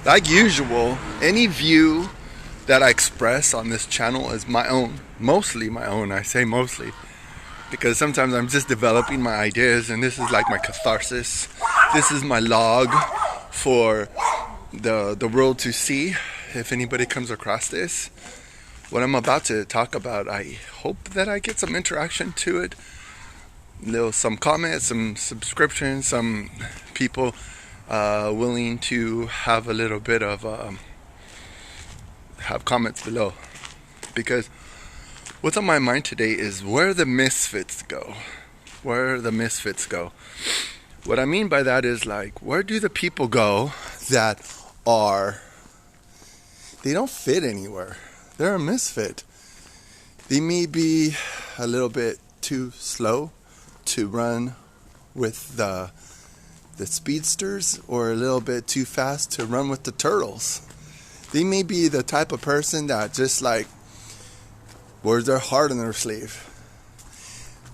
Like usual, any view that I express on this channel is my own. Mostly my own. I say mostly because sometimes I'm just developing my ideas, and this is like my catharsis. This is my log for the world to see. If anybody comes across this, what I'm about to talk about, I hope that I get some interaction to it. Some comments, some subscriptions, some people willing to have a little bit of have comments below, because what's on my mind today is where the misfits go. Where the misfits go. What I mean by that is, like, where do the people go that they don't fit anywhere? They're a misfit. They may be a little bit too slow to run with the speedsters, or a little bit too fast to run with the turtles. They may be the type of person that just like wears their heart on their sleeve.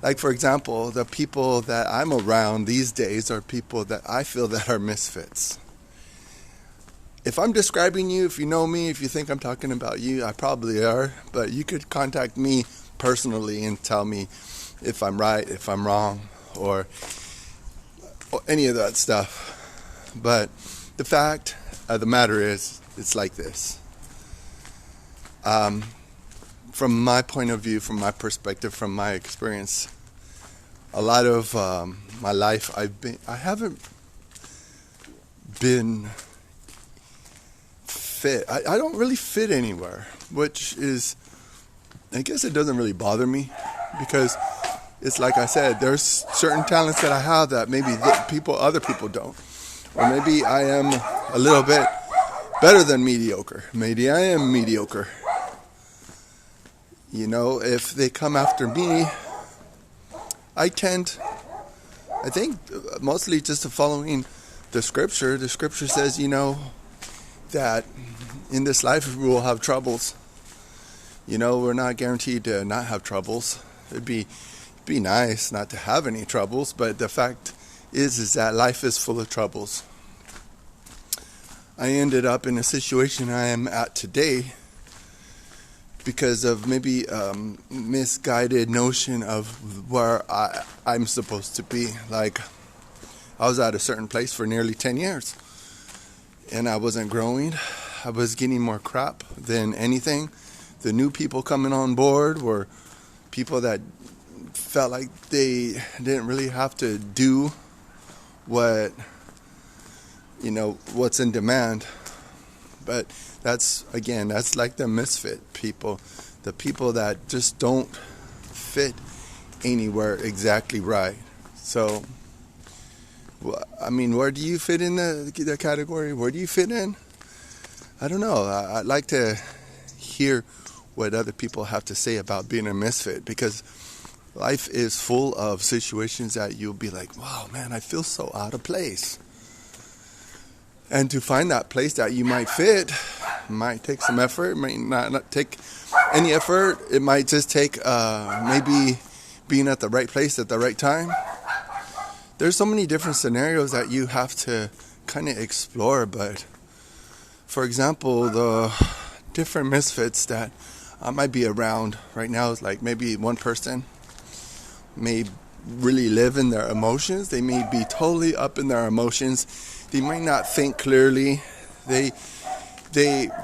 Like, for example, the people that I'm around these days are people that I feel that are misfits. If I'm describing you, if you know me, if you think I'm talking about you, I probably are, but you could contact me personally and tell me if I'm right, if I'm wrong, or any of that stuff. But the fact of the matter is, it's like this. From my point of view, from my perspective, from my experience, a lot of my life, I haven't been fit. I don't really fit anywhere, which is, I guess it doesn't really bother me, because it's like I said, there's certain talents that I have that maybe other people don't. Or maybe I am a little bit better than mediocre. Maybe I am mediocre. You know, if they come after me, I think mostly just following the scripture. The scripture says, that in this life we will have troubles. We're not guaranteed to not have troubles. It'd be nice not to have any troubles, but the fact is that life is full of troubles. I ended up in a situation I am at today because of maybe misguided notion of where I'm supposed to be. Like, I was at a certain place for nearly 10 years, and I wasn't growing. I was getting more crap than anything. The new people coming on board were people that felt like they didn't really have to do what's in demand. But that's like the misfit people, the people that just don't fit anywhere exactly right. So, I mean, where do you fit in the category? Where do you fit in? I don't know. I'd like to hear what other people have to say about being a misfit, because life is full of situations that you'll be like, wow, man, I feel so out of place. And to find that place that you might fit might take some effort. It might not take any effort. It might just take maybe being at the right place at the right time. There's so many different scenarios that you have to kind of explore. But, for example, the different misfits that I might be around right now is like maybe one person may really live in their emotions. They may be totally up in their emotions. They might not think clearly. They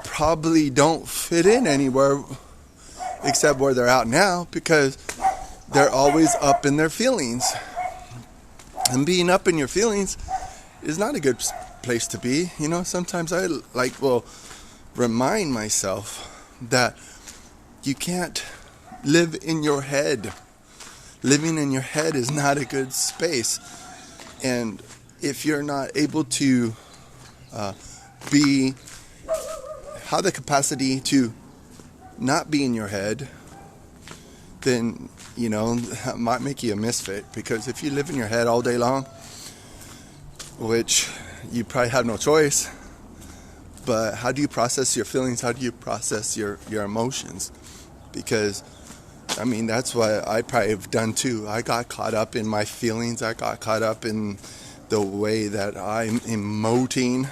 probably don't fit in anywhere except where they're at now, because they're always up in their feelings. And being up in your feelings is not a good place to be. Sometimes I will remind myself that you can't live in your head. Living in your head is not a good space. And if you're not able to have the capacity to not be in your head, then, that might make you a misfit. Because if you live in your head all day long, which you probably have no choice, but how do you process your feelings? How do you process your emotions? Because, that's what I probably have done too. I got caught up in my feelings. I got caught up in the way that I'm emoting,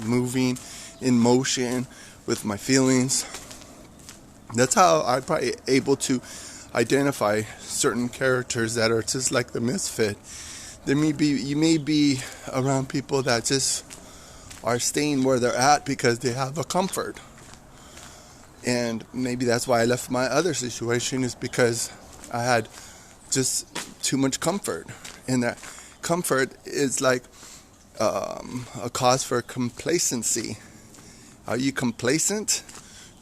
moving, in motion with my feelings. That's how I'm probably able to identify certain characters that are just like the misfit. You may be around people that just are staying where they're at because they have a comfort. And maybe that's why I left my other situation, is because I had just too much comfort. And that comfort is like a cause for complacency. Are you complacent?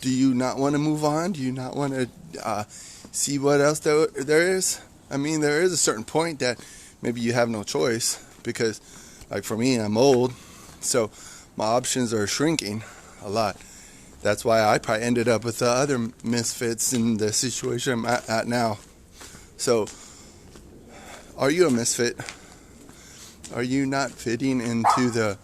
Do you not want to move on? Do you not want to see what else there is? I mean, there is a certain point that maybe you have no choice, because, like for me, I'm old, so my options are shrinking a lot. That's why I probably ended up with the other misfits in the situation I'm at now. So, are you a misfit? Are you not fitting into the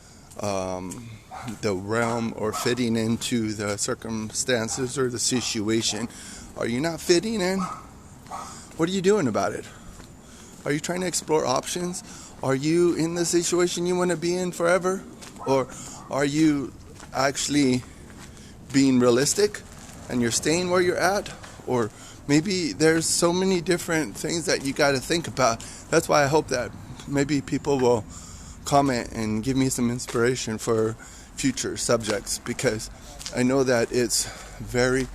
realm, or fitting into the circumstances or the situation? Are you not fitting in? What are you doing about it? Are you trying to explore options? Are you in the situation you want to be in forever? Or are you actually being realistic and you're staying where you're at? Or maybe there's so many different things that you got to think about. That's why I hope that maybe people will comment and give me some inspiration for future subjects, because I know that it's very,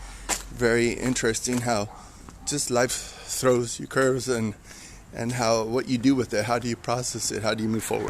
very interesting how just life throws you curves, and how what you do with it, how do you process it, how do you move forward.